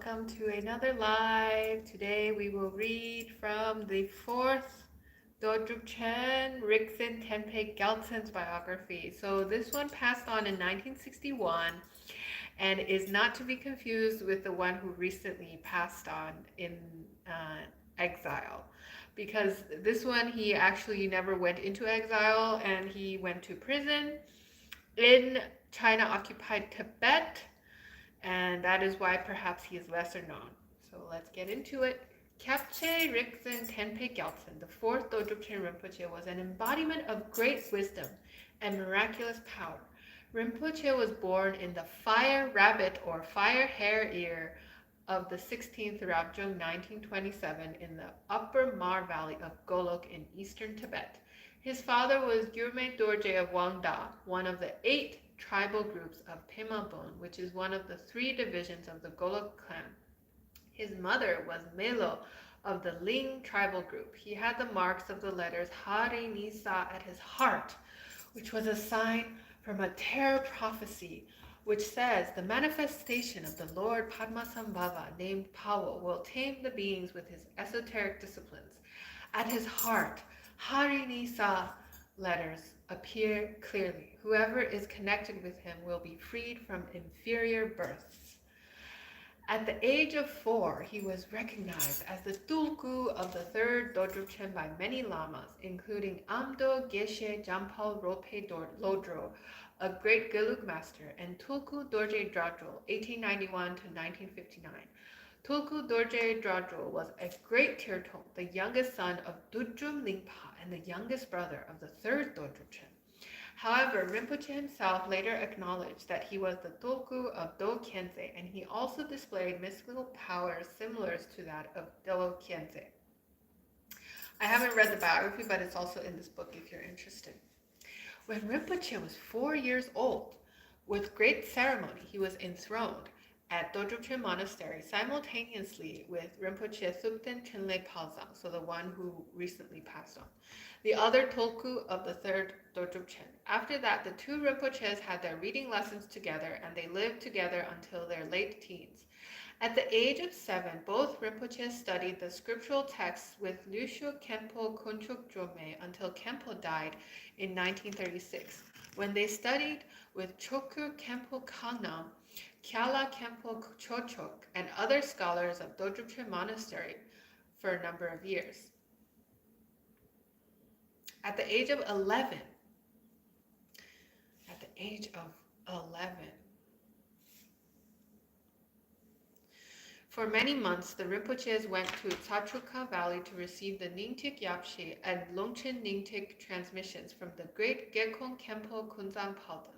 welcome to another live. Today we will read from the fourth Dodrupchen, Rigzen, Tenpe, Gyaltsen's biography. So this one passed on in 1961 and is not to be confused with the one who recently passed on in exile. Because this one, he actually never went into exile and he went to prison in China occupied Tibet, and that is why perhaps he is lesser known. So let's get into it. Kyabche Rigzen Tenpe Gyaltsen, the fourth Dodrupchen Rinpoche, was an embodiment of great wisdom and miraculous power. Rinpoche was born in the fire rabbit or fire hare year of the 16th Rabjung 1927 in the upper Mar Valley of Golok in eastern Tibet. His father was Gyurme Dorje of Wangda, one of the 8 tribal groups of Pemabon, which is one of the 3 divisions of the Golok clan. His mother was Melo of the Ling tribal group. He had the marks of the letters Hari Nisa at his heart, which was a sign from a terror prophecy which says the manifestation of the Lord Padmasambhava named Pawo will tame the beings with his esoteric disciplines. At his heart, Hari Nisa letters appear clearly. Whoever is connected with him will be freed from inferior births. At the age of 4, he was recognized as the Tulku of the third Dodrupchen by many lamas, including Amdo Geshe Jampal Rope Lodro, a great Gelug master, and Tulku Dorje Dradro, 1891 to 1959. Tulku Dorje Dradro was a great Tirtong, the youngest son of Dudjom Lingpa and the youngest brother of the third Dodrupchen. However, Rinpoche himself later acknowledged that he was the Tulku of Do Khyentse, and he also displayed mystical powers similar to that of Do Khyentse. I haven't read the biography, but it's also in this book if you're interested. When Rinpoche was 4 years old, with great ceremony, he was enthroned at Dodrupchen Monastery simultaneously with Rinpoche Thupten Chenle Palzang, so the one who recently passed on, the other Tulku of the third Dodrupchen. After that, the 2 Rinpoches had their reading lessons together, and they lived together until their late teens. At the age of 7, both Rinpoches studied the scriptural texts with Lushu Khenpo Kunchuk Drome until Khenpo died in 1936, when they studied with Chokur Khenpo Kangnam, Kyala Khenpo Chochok, and other scholars of Dodrupchen Monastery for a number of years. At the age of 11, for many months, the Rinpoches went to Tsatruka Valley to receive the Ningtik Yapshe and Longchen Ningtik transmissions from the great Gekong Khenpo Kunzang Palden.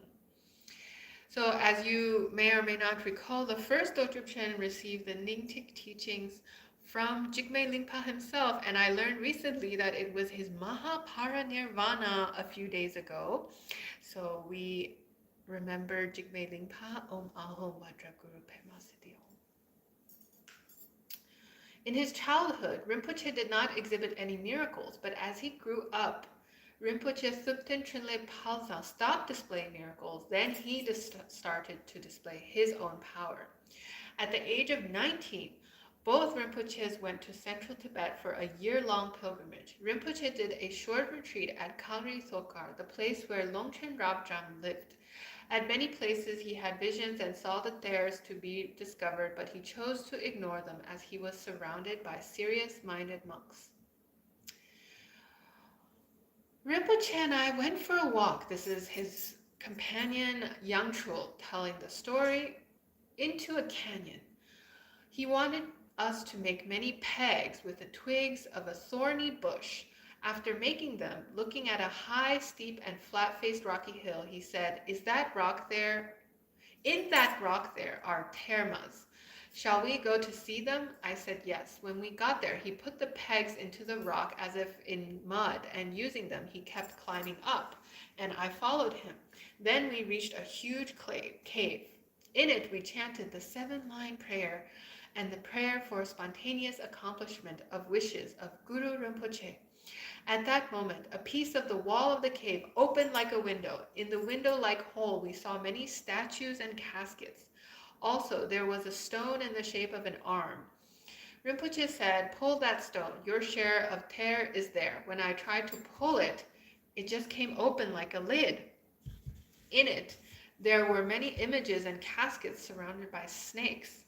So as you may or may not recall, the first Dodrupchen received the Ningtik teachings from Jigme Lingpa himself, and I learned recently that it was his Mahaparinirvana a few days ago. So we remember Jigme Lingpa, Om Ahom Vajraguru Pema Siddhi Om. In his childhood, Rinpoche did not exhibit any miracles, but as he grew up, Rinpoche Thupten Chenle Palzang stopped displaying miracles. Then he started to display his own power. At the age of 19, both Rinpoches went to central Tibet for a year-long pilgrimage. Rinpoche did a short retreat at Kalri Thokar, the place where Longchen Rabjam lived. At many places he had visions and saw the theirs to be discovered, but he chose to ignore them as he was surrounded by serious-minded monks. Rinpoche and I went for a walk. This is his companion Yangchul telling the story, into a canyon. He wanted us to make many pegs with the twigs of a thorny bush. After making them, looking at a high, steep, and flat-faced rocky hill, he said, "Is that rock there? In that rock there are termas. Shall we go to see them?" I said yes. When we got there, he put the pegs into the rock as if in mud, and using them, he kept climbing up, and I followed him. Then we reached a huge cave. In it, we chanted the 7-line prayer and the prayer for spontaneous accomplishment of wishes of Guru Rinpoche. At that moment, a piece of the wall of the cave opened like a window. In the window-like hole, we saw many statues and caskets. Also, there was a stone in the shape of an arm. Rinpoche said, "Pull that stone. Your share of tear is there." When I tried to pull it, it just came open like a lid. In it, there were many images and caskets surrounded by snakes.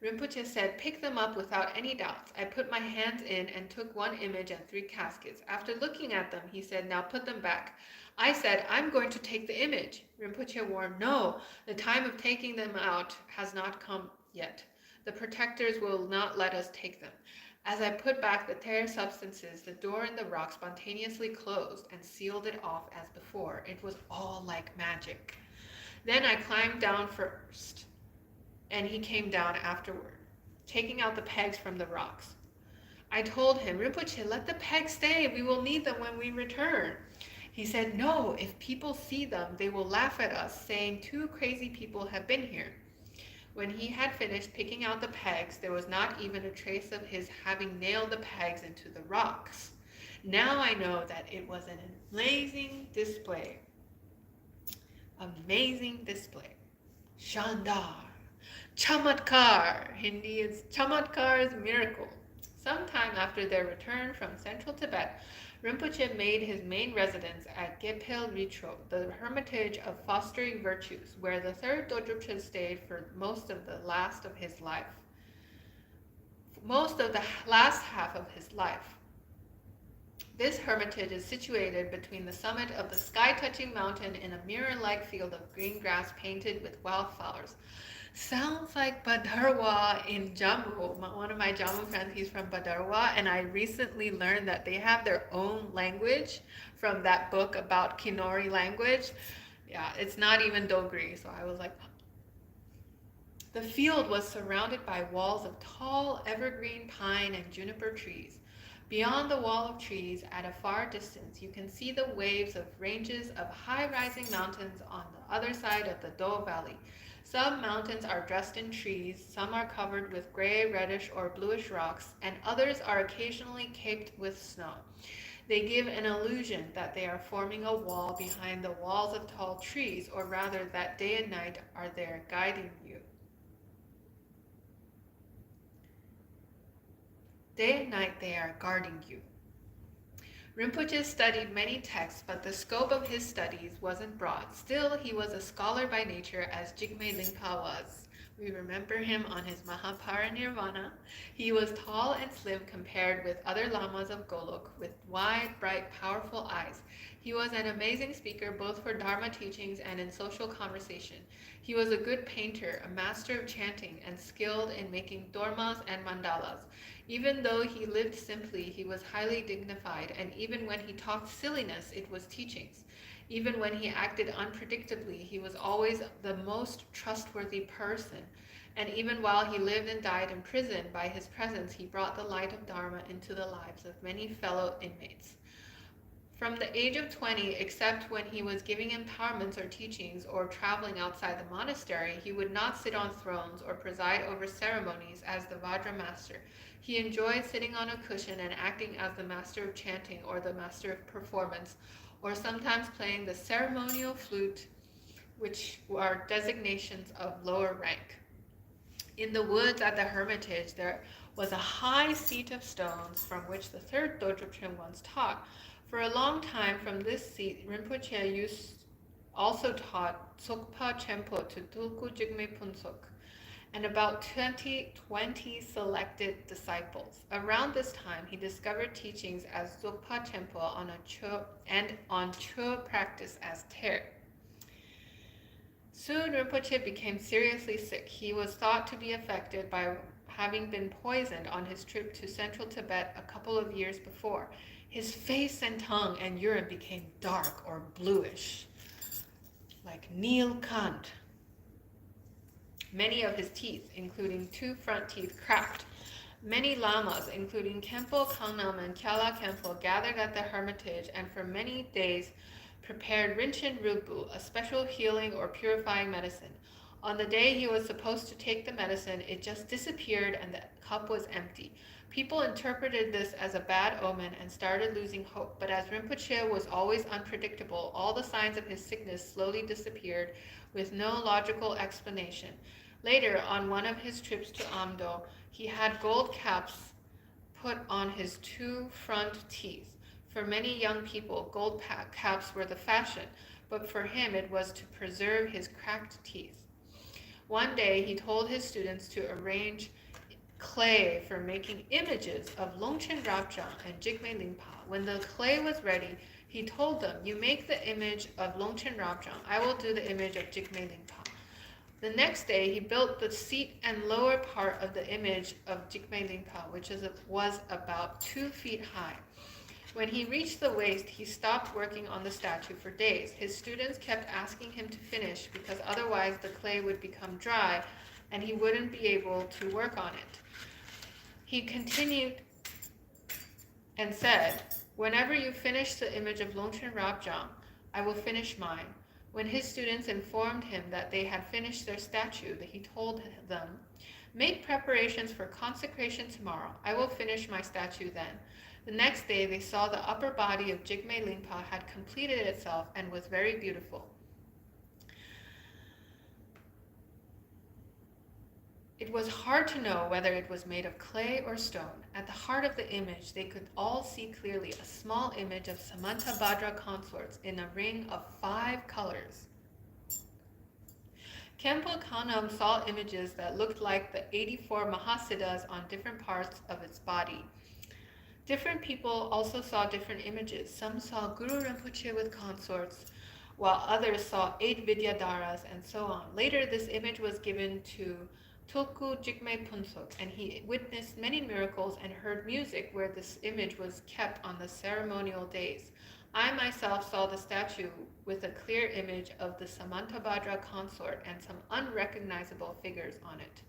Rinpoche said, "Pick them up without any doubts." I put my hands in and took one image and 3 caskets. After looking at them, he said, "Now put them back." I said, "I'm going to take the image." Rinpoche warned, "No, the time of taking them out has not come yet. The protectors will not let us take them." As I put back the tear substances, the door in the rock spontaneously closed and sealed it off as before. It was all like magic. Then I climbed down first, and he came down afterward, taking out the pegs from the rocks. I told him, "Rinpoche, let the pegs stay. We will need them when we return." He said, "No, if people see them, they will laugh at us, saying 2 crazy people have been here." When he had finished picking out the pegs, there was not even a trace of his having nailed the pegs into the rocks. Now I know that it was an amazing display. Amazing display. Shandar. Chamatkar. Hindi is Chamatkar is miracle. Sometime after their return from central Tibet, Rinpoche made his main residence at Gepel Ritro, the hermitage of fostering virtues, where the 3rd Dodrupchen stayed for most of the last half of his life. This hermitage is situated between the summit of the sky-touching mountain in a mirror-like field of green grass painted with wildflowers. Sounds like Bhadarwa in Jammu. One of my Jammu friends, he's from Bhadarwa, and I recently learned that they have their own language from that book about Kinori language. Yeah, it's not even Dogri, so I was like... The field was surrounded by walls of tall evergreen pine and juniper trees. Beyond the wall of trees, at a far distance, you can see the waves of ranges of high-rising mountains on the other side of the Do Valley. Some mountains are dressed in trees, some are covered with gray, reddish, or bluish rocks, and others are occasionally caped with snow. They give an illusion that they are forming a wall behind the walls of tall trees, or rather that day and night are there guiding you. Day and night they are guarding you. Rinpoche studied many texts, but the scope of his studies wasn't broad. Still, he was a scholar by nature, as Jigme Lingpa was. We remember him on his Mahaparinirvana. He was tall and slim compared with other lamas of Golok, with wide, bright, powerful eyes. He was an amazing speaker both for Dharma teachings and in social conversation. He was a good painter, a master of chanting, and skilled in making dormas and mandalas. Even though he lived simply, he was highly dignified, and even when he talked silliness, it was teachings. Even when he acted unpredictably, he was always the most trustworthy person. And even while he lived and died in prison, by his presence he brought the light of Dharma into the lives of many fellow inmates. From the age of 20, except when he was giving empowerments or teachings or traveling outside the monastery, he would not sit on thrones or preside over ceremonies as the Vajra master. He enjoyed sitting on a cushion and acting as the master of chanting or the master of performance, or sometimes playing the ceremonial flute, which are designations of lower rank. In the woods at the hermitage, there was a high seat of stones from which the 3rd Dodrupchen once taught. For a long time from this seat, Rinpoche also taught Tsokpa Chenpo to Tulku Jigme Punsok, and about 20 selected disciples. Around this time, he discovered teachings as Tsokpa Chenpo on Cho practice as Ter. Soon Rinpoche became seriously sick. He was thought to be affected by having been poisoned on his trip to central Tibet a couple of years before. His face and tongue and urine became dark or bluish, like Neil Kant. Many of his teeth, including 2 front teeth, cracked. Many lamas, including Khenpo Kangnam and Kyala Khenpo, gathered at the hermitage and for many days prepared Rinchen Rubu, a special healing or purifying medicine. On the day he was supposed to take the medicine, it just disappeared and the cup was empty. People interpreted this as a bad omen and started losing hope, but as Rinpoche was always unpredictable, all the signs of his sickness slowly disappeared with no logical explanation. Later, on one of his trips to Amdo, he had gold caps put on his two front teeth. For many young people, gold caps were the fashion, but for him it was to preserve his cracked teeth. One day, he told his students to arrange clay for making images of Longchen Rabjang and Jigme Lingpa. When the clay was ready, he told them, "You make the image of Longchen Rabjang. I will do the image of Jigme Lingpa." The next day, he built the seat and lower part of the image of Jigme Lingpa, which was about 2 feet high. When he reached the waist, he stopped working on the statue for days. His students kept asking him to finish because otherwise the clay would become dry and he wouldn't be able to work on it. He continued and said, "Whenever you finish the image of Longchen Rabjang, I will finish mine." When his students informed him that they had finished their statue, he told them, "Make preparations for consecration tomorrow. I will finish my statue then." The next day, they saw the upper body of Jigme Lingpa had completed itself and was very beautiful. It was hard to know whether it was made of clay or stone. At the heart of the image, they could all see clearly a small image of Samantabhadra consorts in a ring of 5 colors. Khenpo Khanum saw images that looked like the 84 Mahasiddhas on different parts of its body. Different people also saw different images. Some saw Guru Rinpoche with consorts, while others saw 8 Vidyadharas and so on. Later, this image was given to Tulku Jigme Punsuk, and he witnessed many miracles and heard music where this image was kept on the ceremonial days. I myself saw the statue with a clear image of the Samantabhadra consort and some unrecognizable figures on it.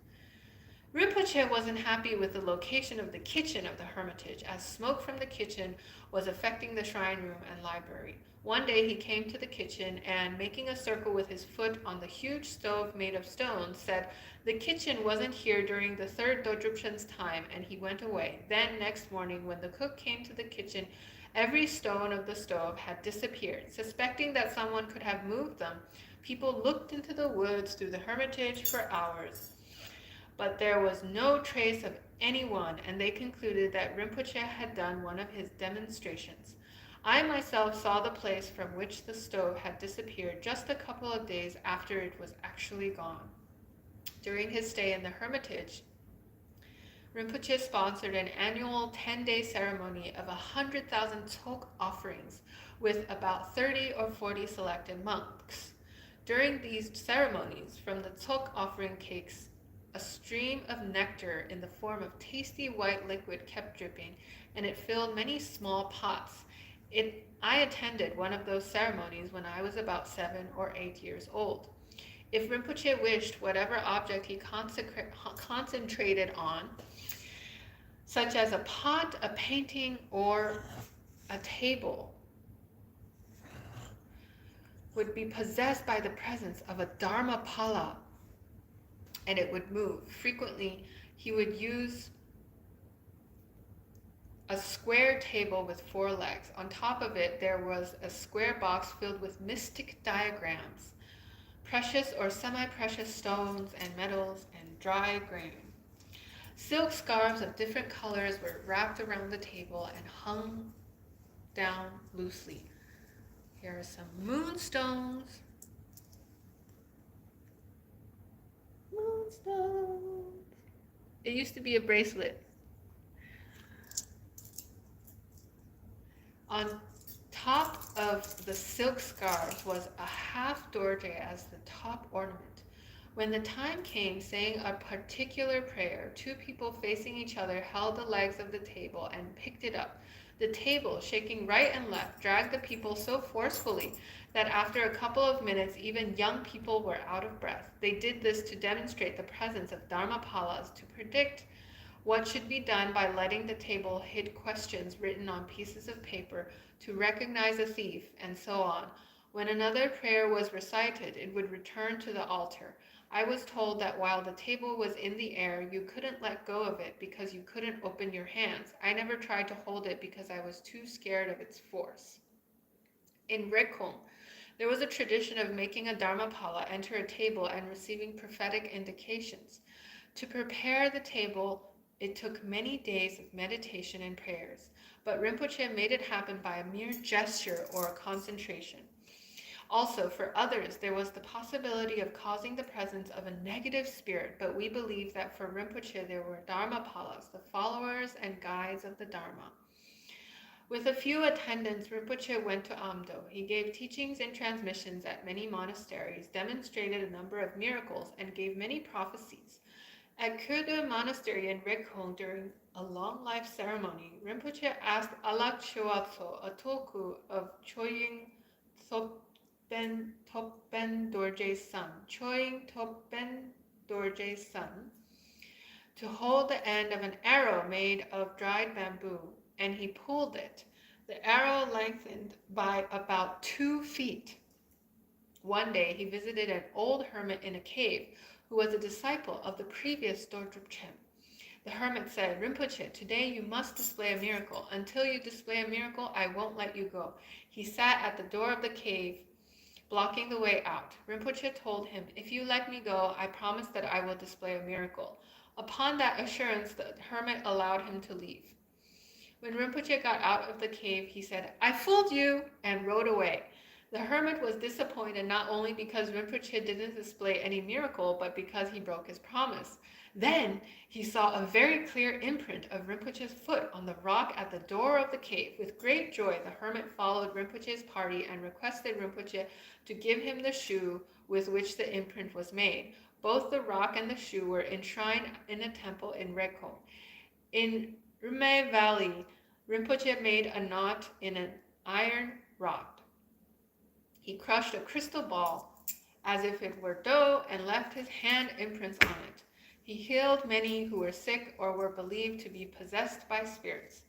Rinpoche wasn't happy with the location of the kitchen of the hermitage, as smoke from the kitchen was affecting the shrine room and library. One day he came to the kitchen and, making a circle with his foot on the huge stove made of stones, said the kitchen wasn't here during the third Dodrupchen's time, and he went away. Then, next morning, when the cook came to the kitchen, every stone of the stove had disappeared. Suspecting that someone could have moved them, people looked into the woods through the hermitage for hours. But there was no trace of anyone, and they concluded that Rinpoche had done one of his demonstrations. I myself saw the place from which the stove had disappeared just a couple of days after it was actually gone. During his stay in the hermitage, Rinpoche sponsored an annual 10-day ceremony of 100,000 tok offerings with about 30 or 40 selected monks. During these ceremonies, from the tok offering cakes, a stream of nectar in the form of tasty white liquid kept dripping, and it filled many small pots. I attended one of those ceremonies when I was about 7 or 8 years old. If Rinpoche wished, whatever object he concentrated on, such as a pot, a painting, or a table, would be possessed by the presence of a dharmapala, and it would move. Frequently, he would use a square table with 4 legs. On top of it, there was a square box filled with mystic diagrams, precious or semi-precious stones and metals, and dry grain. Silk scarves of different colors were wrapped around the table and hung down loosely. Here are some moonstones. Moonstones. It used to be a bracelet. On top of the silk scarf was a half dorje as the top ornament. When the time came, saying a particular prayer, 2 people facing each other held the legs of the table and picked it up. The table, shaking right and left, dragged the people so forcefully that after a couple of minutes, even young people were out of breath. They did this to demonstrate the presence of dharmapalas, to predict what should be done by letting the table hid questions written on pieces of paper, to recognize a thief, and so on. When another prayer was recited, it would return to the altar. I was told that while the table was in the air, you couldn't let go of it because you couldn't open your hands. I never tried to hold it because I was too scared of its force. In Rigzen, There was a tradition of making a Dharmapala enter a table and receiving prophetic indications. To prepare the table, it took many days of meditation and prayers, but Rinpoche made it happen by a mere gesture or a concentration. Also, for others, there was the possibility of causing the presence of a negative spirit, but we believe that for Rinpoche there were Dharmapalas, the followers and guides of the Dharma. With a few attendants, Rinpoche went to Amdo. He gave teachings and transmissions at many monasteries, demonstrated a number of miracles, and gave many prophecies. At Kurda Monastery in Rekhong during a long life ceremony, Rinpoche asked Alak Choatso, a tulku of Choying Topben Dorje's son, to hold the end of an arrow made of dried bamboo, and he pulled it. The arrow lengthened by about 2 feet. One day he visited an old hermit in a cave who was a disciple of the previous Dodrupchen. The hermit said, Rinpoche, today you must display a miracle. Until you display a miracle, I won't let you go. He sat at the door of the cave, blocking the way out. Rinpoche told him, if you let me go, I promise that I will display a miracle. Upon that assurance, the hermit allowed him to leave. When Rinpoche got out of the cave, he said, I fooled you, and rode away. The hermit was disappointed not only because Rinpoche didn't display any miracle, but because he broke his promise. Then he saw a very clear imprint of Rinpoche's foot on the rock at the door of the cave. With great joy, the hermit followed Rinpoche's party and requested Rinpoche to give him the shoe with which the imprint was made. Both the rock and the shoe were enshrined in a temple in Rekhong. In Rumei Valley, Rinpoche made a knot in an iron rod. He crushed a crystal ball as if it were dough and left his hand imprints on it. He healed many who were sick or were believed to be possessed by spirits.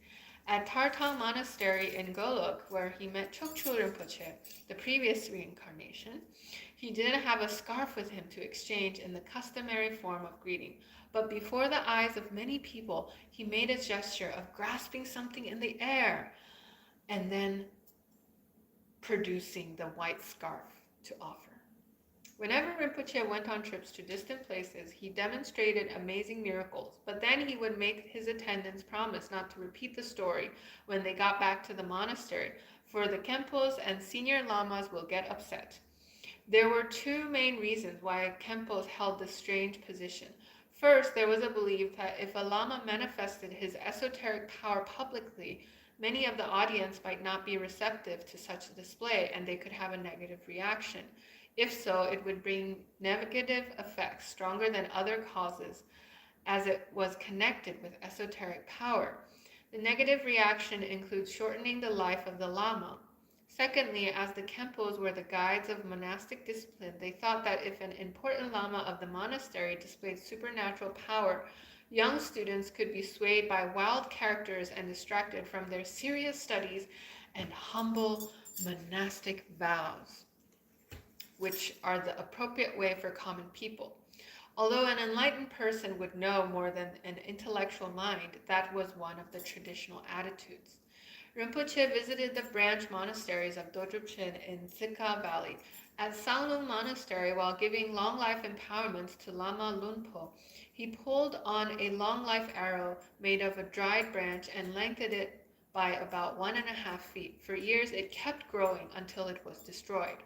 At Tartang Monastery in Golok, where he met Chokchul Rinpoche, the previous reincarnation, he didn't have a scarf with him to exchange in the customary form of greeting, but before the eyes of many people, he made a gesture of grasping something in the air and then producing the white scarf to offer. Whenever Rinpoche went on trips to distant places, he demonstrated amazing miracles, but then he would make his attendants promise not to repeat the story when they got back to the monastery, for the Khenpos and senior lamas will get upset. There were 2 main reasons why Khenpos held this strange position. First, there was a belief that if a lama manifested his esoteric power publicly, many of the audience might not be receptive to such a display and they could have a negative reaction. If so, it would bring negative effects stronger than other causes as it was connected with esoteric power. The negative reaction includes shortening the life of the lama. Secondly, as the Khenpos were the guides of monastic discipline, they thought that if an important lama of the monastery displayed supernatural power, young students could be swayed by wild characters and distracted from their serious studies and humble monastic vows, which are the appropriate way for common people. Although an enlightened person would know more than an intellectual mind, that was one of the traditional attitudes. Rinpoche visited the branch monasteries of Dodrupchen in Zika Valley. At Sanglung Monastery, while giving long life empowerments to Lama Lunpo, he pulled on a long life arrow made of a dried branch and lengthened it by about 1.5 feet. For years it kept growing until it was destroyed.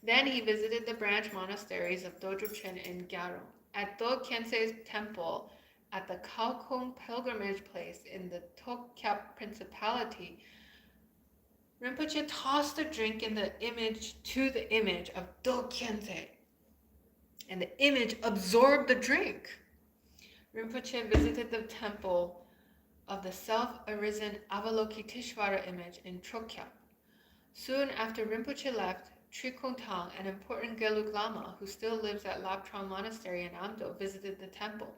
Then he visited the branch monasteries of Dodrupchen and Gyaltsen. At Do Khyentse's temple, at the Kaokung pilgrimage place in the Tokyap Principality, Rinpoche tossed a drink in the image to the image of Do Khyentse, and the image absorbed the drink. Rinpoche visited the temple of the self-arisen Avalokiteshvara image in Chokyap. Soon after Rinpoche left, Trikuntang, an important Gelug Lama who still lives at Laptrang Monastery in Amdo, visited the temple.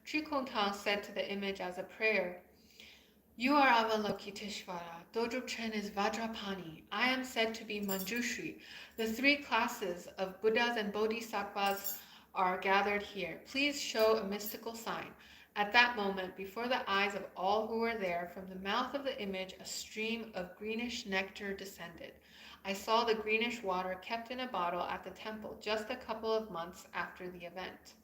Trikuntang said to the image as a prayer, "You are Avalokiteshvara. Dodrupchen is Vajrapani. I am said to be Manjushri. The 3 classes of Buddhas and Bodhisattvas are gathered here. Please show a mystical sign. At that moment, before the eyes of all who were there, from the mouth of the image a stream of greenish nectar descended. I saw the greenish water kept in a bottle at the temple just a couple of months after the event.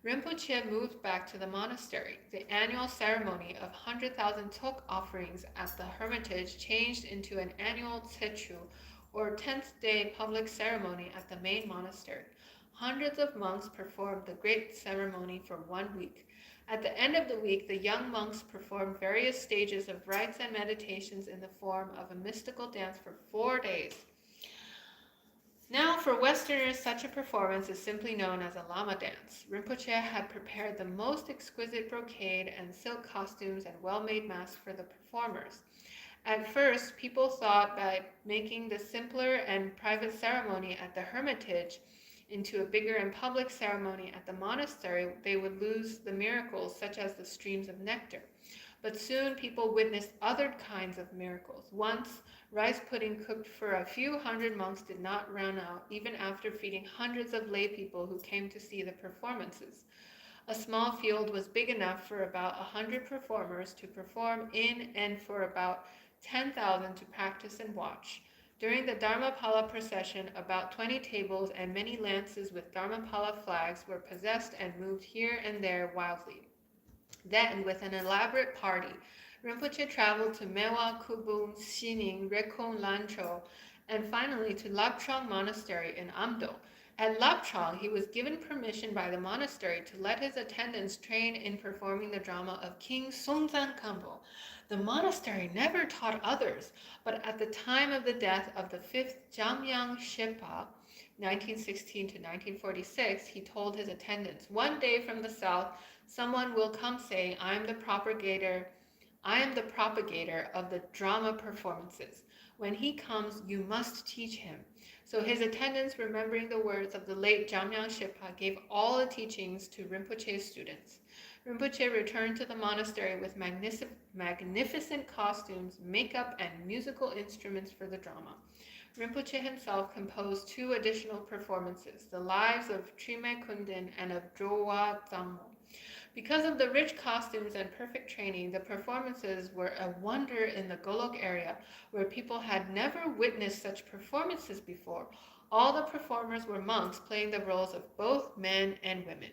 Rinpoche moved back to the monastery. The annual ceremony of 100,000 tok offerings at the hermitage changed into an annual tsechu, or 10th day public ceremony at the main monastery. Hundreds of monks performed the great ceremony for 1 week. At the end of the week, the young monks performed various stages of rites and meditations in the form of a mystical dance for 4 days. Now, for Westerners, such a performance is simply known as a Lama dance. Rinpoche had prepared the most exquisite brocade and silk costumes and well-made masks for the performers. At first, people thought by making the simpler and private ceremony at the hermitage into a bigger and public ceremony at the monastery, they would lose the miracles such as the streams of nectar. But soon people witnessed other kinds of miracles. Once, rice pudding cooked for a few hundred monks did not run out, even after feeding hundreds of lay people who came to see the performances. A small field was big enough for about 100 performers to perform in and for about 10,000 to practice and watch. During the Dharmapala procession, about 20 tables and many lances with Dharmapala flags were possessed and moved here and there wildly. Then, with an elaborate party, Rinpoche traveled to Mewa, Kubung, Xining, Rekong, Lanzhou, and finally to Lapchang Monastery in Amdo. At Lapchang, he was given permission by the monastery to let his attendants train in performing the drama of King Songzan Kampo. The monastery never taught others, but at the time of the death of the 5th Jamyang Shepa, 1916 to 1946, he told his attendants, "One day from the south, someone will come saying, I am the propagator of the drama performances. When he comes, you must teach him." So his attendants, remembering the words of the late Jamyang Shepa, gave all the teachings to Rinpoche's students. Rinpoche returned to the monastery with magnificent costumes, makeup, and musical instruments for the drama. Rinpoche himself composed 2 additional performances, the lives of Trime Kundin and of Drowa Dzangmo. Because of the rich costumes and perfect training, the performances were a wonder in the Golok area, where people had never witnessed such performances before. All the performers were monks playing the roles of both men and women,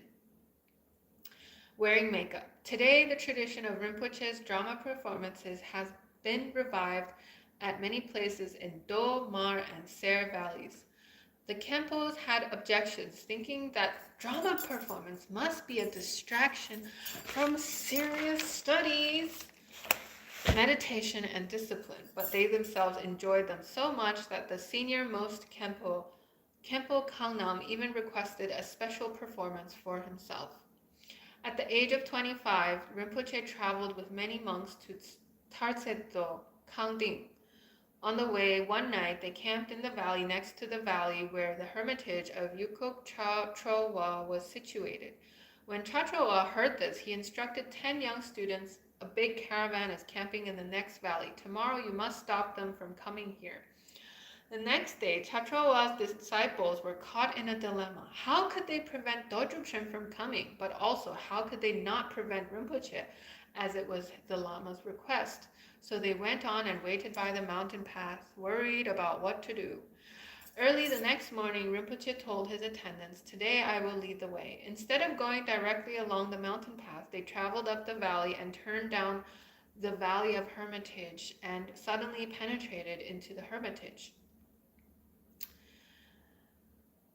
wearing makeup. Today, the tradition of Rinpoche's drama performances has been revived at many places in Do, Mar, and Ser valleys. The Khenpos had objections, thinking that drama performance must be a distraction from serious studies, meditation, and discipline, but they themselves enjoyed them so much that the senior-most Khenpo Kangnam, even requested a special performance for himself. At the age of 25, Rinpoche traveled with many monks to Tartseto, Kangding. On the way, one night, they camped in the valley next to the valley where the hermitage of Yukok Chowa was situated. When Chachowa heard this, he instructed 10 young students, "A big caravan is camping in the next valley. Tomorrow you must stop them from coming here." The next day, Chachowa's disciples were caught in a dilemma. How could they prevent Dodrupchen from coming? But also, how could they not prevent Rinpoche, as it was the Lama's request? So they went on and waited by the mountain path, worried about what to do. Early the next morning, Rinpoche told his attendants, "Today I will lead the way." Instead of going directly along the mountain path, they traveled up the valley and turned down the valley of Hermitage and suddenly penetrated into the Hermitage.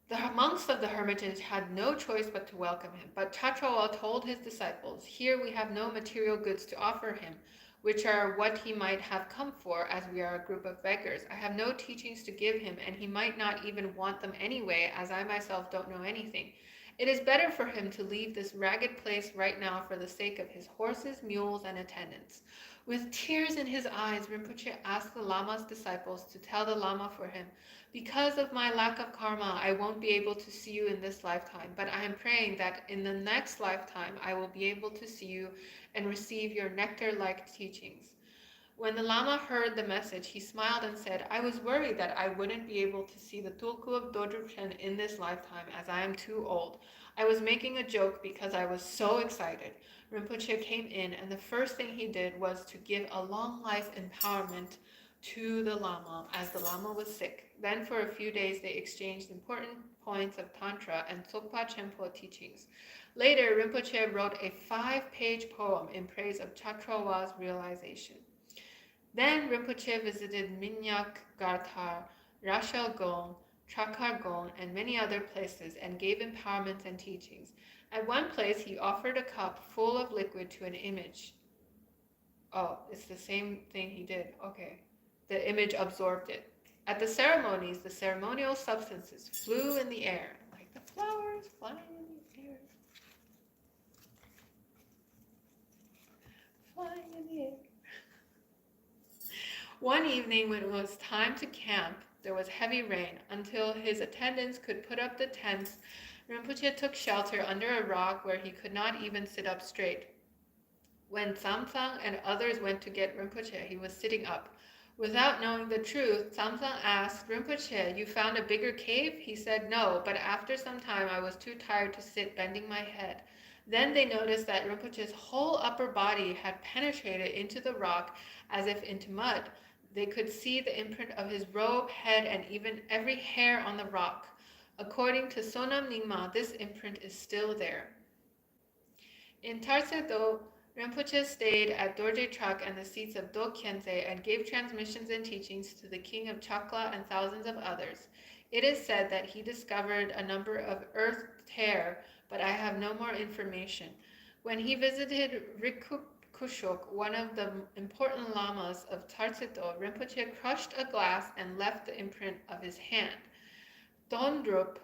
The monks of the Hermitage had no choice but to welcome him, but Chachowa told his disciples, "Here we have no material goods to offer him, which are what he might have come for, as we are a group of beggars. I have no teachings to give him, and he might not even want them anyway, as I myself don't know anything. It is better for him to leave this ragged place right now for the sake of his horses, mules, and attendants." With tears in his eyes, Rinpoche asked the Lama's disciples to tell the Lama for him, "Because of my lack of karma, I won't be able to see you in this lifetime, but I am praying that in the next lifetime I will be able to see you and receive your nectar-like teachings." When the Lama heard the message, he smiled and said, I was worried that I wouldn't be able to see the Tulku of Dodrupchen in this lifetime as I am too old. I was making a joke because I was so excited. Rinpoche came in, and the first thing he did was to give a long life empowerment to the Lama as the Lama was sick. Then for a few days they exchanged important points of Tantra and Tsokpa Chenpo teachings. Later, Rinpoche wrote a 5-page poem in praise of Chatrawa's realization. Then Rinpoche visited Minyak Garthar, Rachel Gon, Chakar Gon, and many other places and gave empowerments and teachings. At one place, he offered a cup full of liquid to an image. Oh, it's the same thing he did. Okay. The image absorbed it. At the ceremonies, the ceremonial substances flew in the air, like the flowers flying in the air. Flying in the air. One evening when it was time to camp, there was heavy rain. Until his attendants could put up the tents, Rinpoche took shelter under a rock where he could not even sit up straight. When Tsamsang and others went to get Rinpoche, he was sitting up. Without knowing the truth, Tsamsang asked, Rinpoche, you found a bigger cave? He said, no, but after some time I was too tired to sit, bending my head. Then they noticed that Rinpoche's whole upper body had penetrated into the rock as if into mud. They could see the imprint of his robe, head, and even every hair on the rock. According to Sonam Nyingma, this imprint is still there. In Tarse-do, Rinpoche stayed at Dorje Trak and the seats of Do Khyentse and gave transmissions and teachings to the king of Chakla and thousands of others. It is said that he discovered a number of earth tear, but I have no more information. When he visited Rikukushok, one of the important lamas of Tarse-do, Rinpoche crushed a glass and left the imprint of his hand. Dondrup,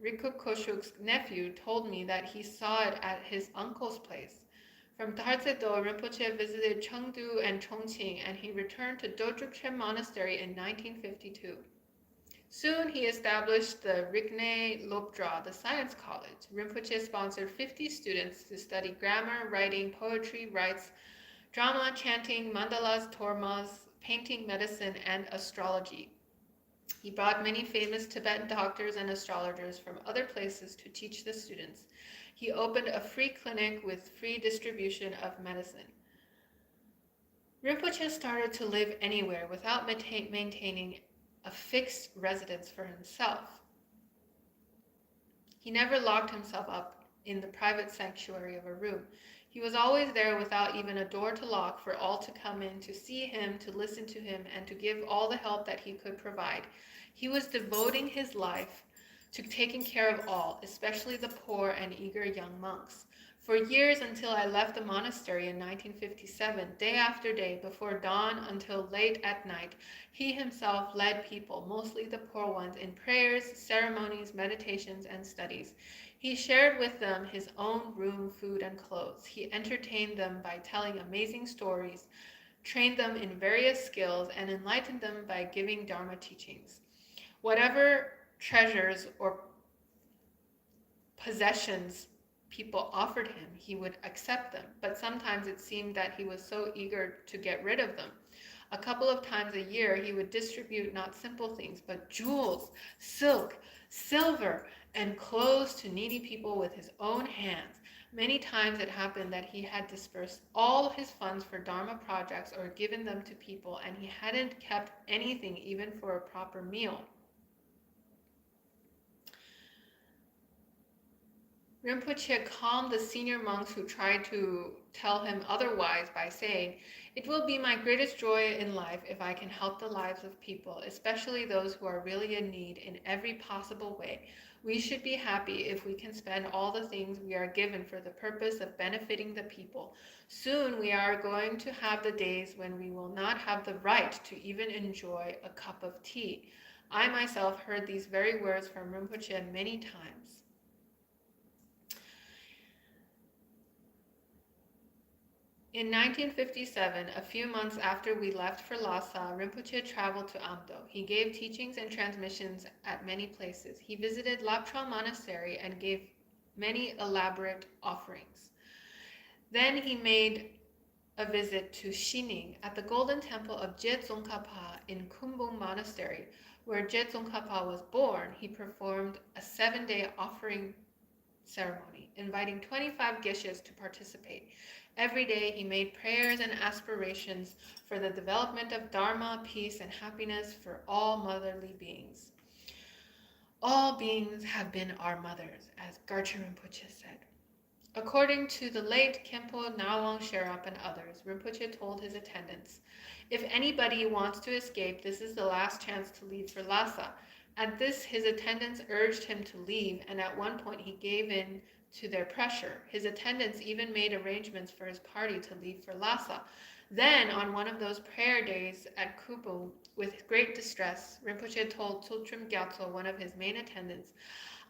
Rikukushok's nephew, told me that he saw it at his uncle's place. From Tarse-do, Rinpoche visited Chengdu and Chongqing, and he returned to Dodrupchen Monastery in 1952. Soon he established the Rigne Lopdra, the science college. Rinpoche sponsored 50 students to study grammar, writing, poetry, rites, drama, chanting, mandalas, tormas, painting, medicine, and astrology. He brought many famous Tibetan doctors and astrologers from other places to teach the students. He opened a free clinic with free distribution of medicine. Rinpoche started to live anywhere without maintaining a fixed residence for himself. He never locked himself up in the private sanctuary of a room. He was always there without even a door to lock for all to come in to see him, to listen to him, and to give all the help that he could provide. He was devoting his life to taking care of all, especially the poor and eager young monks. For years until I left the monastery in 1957, day after day, before dawn until late at night, he himself led people, mostly the poor ones, in prayers, ceremonies, meditations, and studies. He shared with them his own room, food, and clothes. He entertained them by telling amazing stories, trained them in various skills, and enlightened them by giving Dharma teachings. Whatever treasures or possessions people offered him, he would accept them, but sometimes it seemed that he was so eager to get rid of them. A couple of times a year, he would distribute not simple things, but jewels, silk, silver, and clothes to needy people with his own hands. Many times it happened that he had dispersed all his funds for Dharma projects or given them to people, and he hadn't kept anything even for a proper meal. Rinpoche calmed the senior monks who tried to tell him otherwise by saying, "It will be my greatest joy in life if I can help the lives of people, especially those who are really in need, in every possible way. We should be happy if we can spend all the things we are given for the purpose of benefiting the people. Soon we are going to have the days when we will not have the right to even enjoy a cup of tea." I myself heard these very words from Rinpoche many times. In 1957, a few months after we left for Lhasa, Rinpoche traveled to Amdo. He gave teachings and transmissions at many places. He visited Lapchang Monastery and gave many elaborate offerings. Then he made a visit to Xining at the Golden Temple of Gyaltsen in Kumbung Monastery, where Gyaltsen was born. He performed a 7-day offering ceremony, inviting 25 geshes to participate. Every day he made prayers and aspirations for the development of Dharma, peace, and happiness for all motherly beings. All beings have been our mothers, as Garchen Rinpoche said. According to the late Khenpo Nalong Sherab and others, Rinpoche told his attendants, if anybody wants to escape, this is the last chance to leave for Lhasa. At this, his attendants urged him to leave, and at one point he gave in to their pressure. His attendants even made arrangements for his party to leave for Lhasa. Then, on one of those prayer days at Kupu, with great distress, Rinpoche told Tultrim Gyatso, one of his main attendants,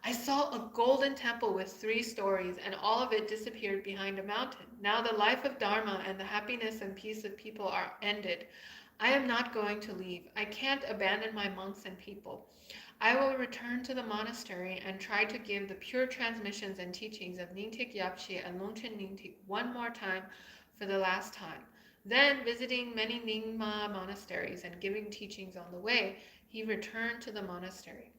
I saw a golden temple with 3 stories, and all of it disappeared behind a mountain. Now the life of Dharma and the happiness and peace of people are ended. I am not going to leave. I can't abandon my monks and people. I will return to the monastery and try to give the pure transmissions and teachings of Nyingtik Yapshi and Longchen Nyingtik one more time for the last time. Then, visiting many Nyingma monasteries and giving teachings on the way, he returned to the monastery.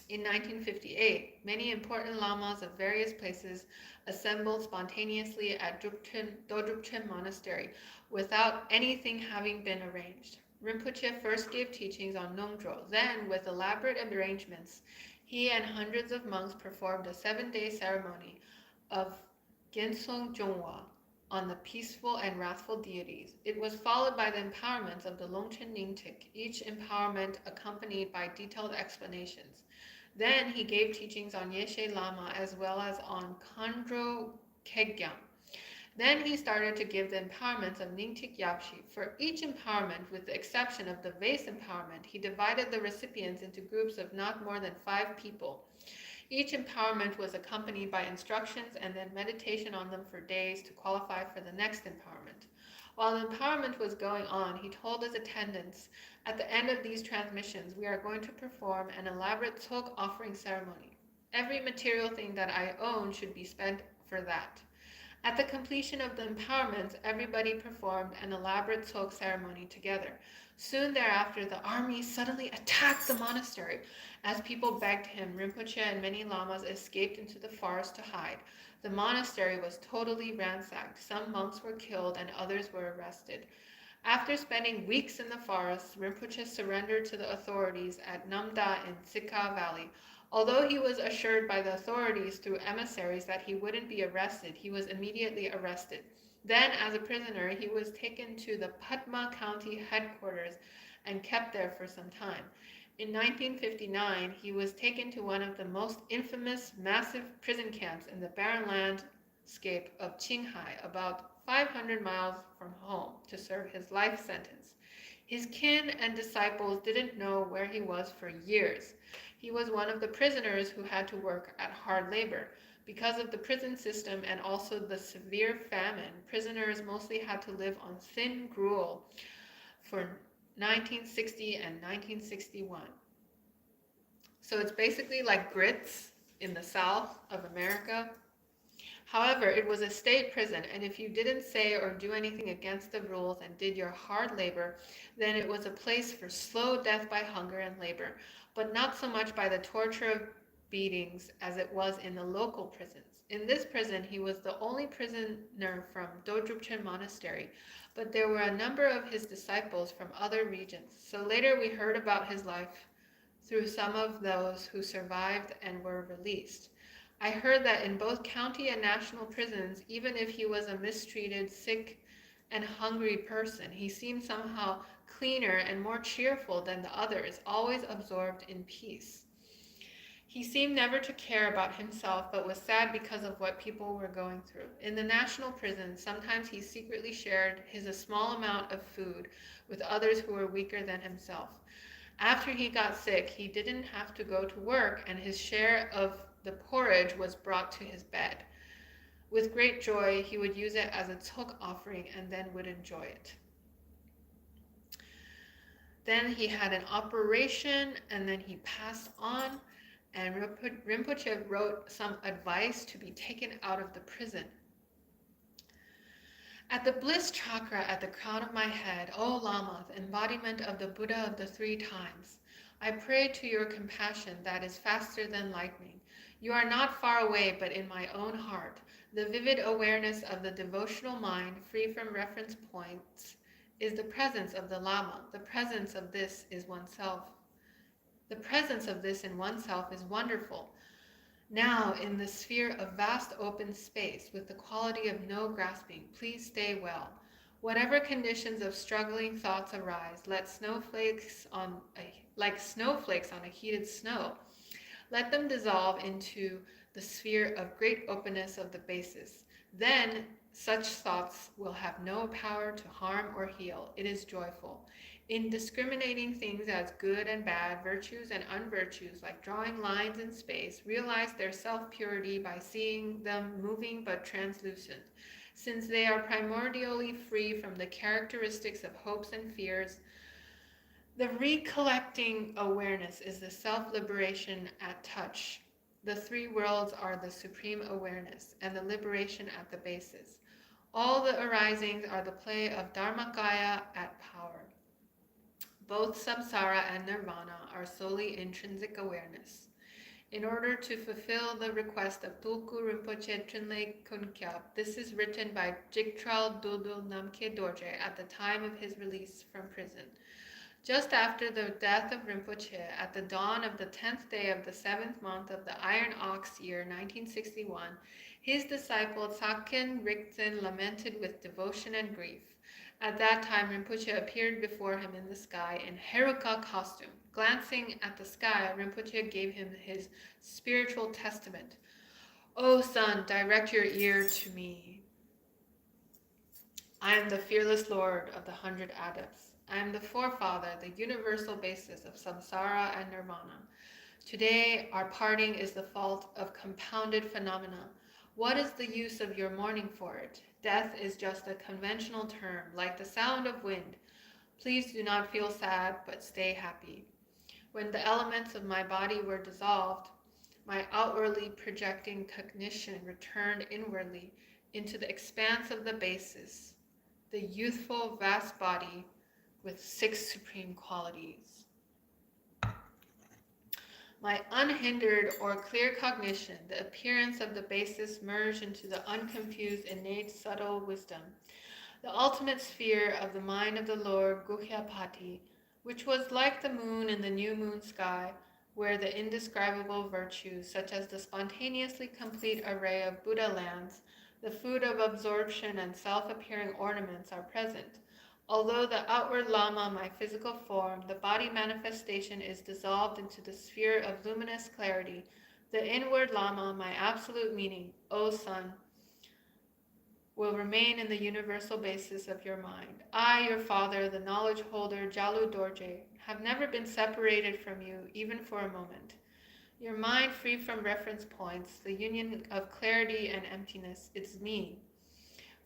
In 1958, many important lamas of various places assembled spontaneously at Dodrupchen Monastery without anything having been arranged. Rinpoche first gave teachings on Nongdro. Then, with elaborate arrangements, he and hundreds of monks performed a 7-day ceremony of Gensong Zhongwa on the peaceful and wrathful deities. It was followed by the empowerments of the Longchen Nyingtik, each empowerment accompanied by detailed explanations. Then he gave teachings on Yeshe Lama as well as on Khandro Kegyam. Then he started to give the empowerments of Nyingtik Yapshi. For each empowerment, with the exception of the vase empowerment, he divided the recipients into groups of not more than 5 people. Each empowerment was accompanied by instructions and then meditation on them for days to qualify for the next empowerment. While the empowerment was going on, he told his attendants, at the end of these transmissions, we are going to perform an elaborate tsok offering ceremony. Every material thing that I own should be spent for that. At the completion of the empowerments, everybody performed an elaborate tsok ceremony together. Soon thereafter, the army suddenly attacked the monastery. As people begged him, Rinpoche and many lamas escaped into the forest to hide. The monastery was totally ransacked. Some monks were killed and others were arrested. After spending weeks in the forest, Rinpoche surrendered to the authorities at Namda in Sikka Valley. Although he was assured by the authorities through emissaries that he wouldn't be arrested, he was immediately arrested. Then, as a prisoner, he was taken to the Padma County headquarters and kept there for some time. In 1959, he was taken to one of the most infamous massive prison camps in the barren landscape of Qinghai, about 500 miles from home, to serve his life sentence. His kin and disciples didn't know where he was for years. He was one of the prisoners who had to work at hard labor. Because of the prison system and also the severe famine, prisoners mostly had to live on thin gruel for 1960 and 1961. So it's basically like grits in the South of America. However, it was a state prison, and if you didn't say or do anything against the rules and did your hard labor, then it was a place for slow death by hunger and labor, but not so much by the torture of beatings as it was in the local prisons. In this prison, he was the only prisoner from Dodrupchen Monastery, but there were a number of his disciples from other regions. So later we heard about his life through some of those who survived and were released. I heard that in both county and national prisons, even if he was a mistreated, sick, and hungry person, he seemed somehow cleaner and more cheerful than the others, always absorbed in peace. He seemed never to care about himself, but was sad because of what people were going through. In the national prisons, sometimes he secretly shared a small amount of food with others who were weaker than himself. After he got sick, he didn't have to go to work, and his share of the porridge was brought to his bed. With great joy, he would use it as a tsok offering and then would enjoy it. Then he had an operation, and then he passed on, and Rinpoche wrote some advice to be taken out of the prison. At the bliss chakra at the crown of my head, O Lama, the embodiment of the Buddha of the 3 times, I pray to your compassion that is faster than lightning. You are not far away, but in my own heart. The vivid awareness of the devotional mind, free from reference points, is the presence of the Lama. The presence of this is oneself. The presence of this in oneself is wonderful. Now, in the sphere of vast open space, with the quality of no grasping, please stay well. Whatever conditions of struggling thoughts arise, like snowflakes on a heated snow, let them dissolve into the sphere of great openness of the basis. Then such thoughts will have no power to harm or heal. It is joyful. In discriminating things as good and bad, virtues and unvirtues, like drawing lines in space, realize their self-purity by seeing them moving but translucent. Since they are primordially free from the characteristics of hopes and fears, the recollecting awareness is the self-liberation at touch. The 3 worlds are the supreme awareness, and the liberation at the basis. All the arisings are the play of Dharmakaya at power. Both samsara and nirvana are solely intrinsic awareness. In order to fulfill the request of Tulku Rinpoche Trinley Kunkyap, this is written by Jigtral Dudul Namkhe Dorje at the time of his release from prison. Just after the death of Rinpoche, at the dawn of the 10th day of the 7th month of the Iron Ox year 1961, his disciple Tsaken Rigzen lamented with devotion and grief. At that time, Rinpoche appeared before him in the sky in Heruka costume. Glancing at the sky, Rinpoche gave him his spiritual testament. O son, direct your ear to me. I am the fearless Lord of the 100 adepts. I am the forefather, the universal basis of samsara and nirvana. Today, our parting is the fault of compounded phenomena. What is the use of your mourning for it? Death is just a conventional term, like the sound of wind. Please do not feel sad, but stay happy. When the elements of my body were dissolved, my outwardly projecting cognition returned inwardly into the expanse of the basis, the youthful vast body with 6 supreme qualities. My unhindered or clear cognition, the appearance of the basis merged into the unconfused innate subtle wisdom, the ultimate sphere of the mind of the Lord Guhyapati, which was like the moon in the new moon sky, where the indescribable virtues, such as the spontaneously complete array of Buddha lands, the food of absorption and self-appearing ornaments are present. Although the outward Lama, my physical form, the body manifestation is dissolved into the sphere of luminous clarity, the inward Lama, my absolute meaning, O son, will remain in the universal basis of your mind. I, your father, the knowledge holder, Jalu Dorje, have never been separated from you, even for a moment. Your mind free from reference points, the union of clarity and emptiness, it's me.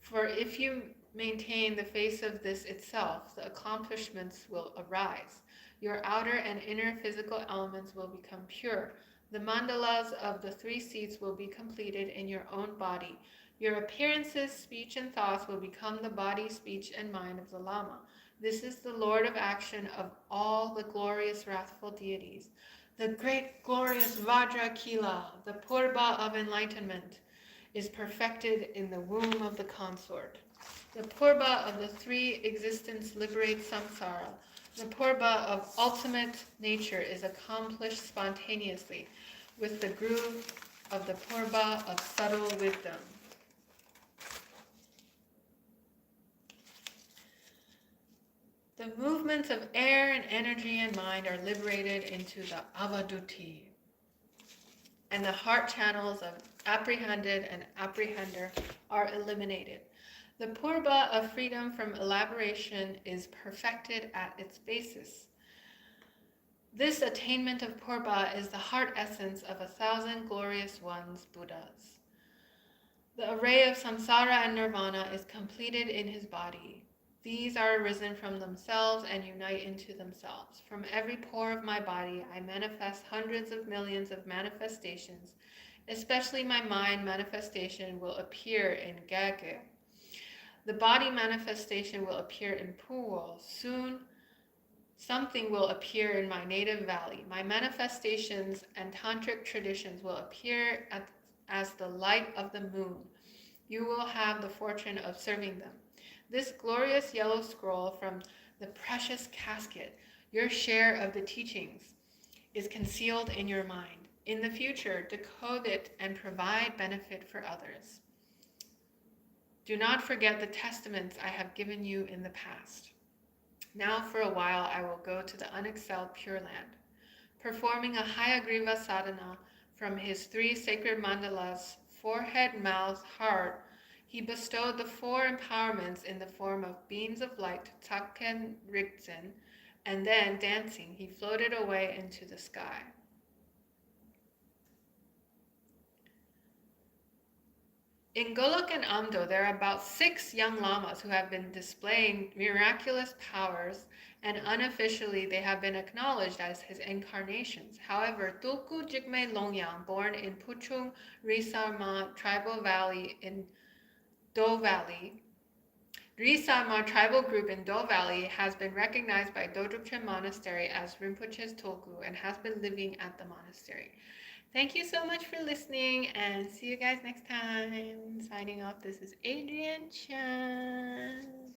For if you maintain the face of this itself, the accomplishments will arise. Your outer and inner physical elements will become pure. The mandalas of the 3 seats will be completed in your own body. Your appearances, speech, and thoughts will become the body, speech, and mind of the Lama. This is the Lord of action of all the glorious wrathful deities. The great glorious Vajra Kila, the Purba of enlightenment, is perfected in the womb of the consort. The Purba of the 3 existence liberates samsara. The Purba of ultimate nature is accomplished spontaneously with the groove of the Purba of subtle wisdom. The movements of air and energy and mind are liberated into the avaduti, and the heart channels of apprehended and apprehender are eliminated. The purba of freedom from elaboration is perfected at its basis. This attainment of purba is the heart essence of 1,000 glorious ones, Buddhas. The array of samsara and nirvana is completed in his body. These are arisen from themselves and unite into themselves. From every pore of my body, I manifest hundreds of millions of manifestations. Especially my mind manifestation will appear in Gage. The body manifestation will appear in pool. Soon something will appear in my native valley. My manifestations and tantric traditions will appear as the light of the moon. You will have the fortune of serving them. This glorious yellow scroll from the precious casket, your share of the teachings, is concealed in your mind. In the future, decode it and provide benefit for others. Do not forget the testaments I have given you in the past. Now for a while I will go to the unexcelled Pure Land. Performing a Hayagriva sadhana from his 3 sacred mandalas, forehead, mouth, heart, he bestowed the 4 empowerments in the form of beams of light to Rigzen, and then, dancing, he floated away into the sky. In Golok and Amdo, there are about 6 young lamas who have been displaying miraculous powers, and unofficially they have been acknowledged as his incarnations. However, Tulku Jigme Longyang, born in Puchung Risarma tribal valley in Do Valley, Risarma tribal group in Do Valley, has been recognized by Dodrupchen Monastery as Rinpoche's Tulku and has been living at the monastery. Thank you so much for listening, and see you guys next time. Signing off, this is Adrienne Chan.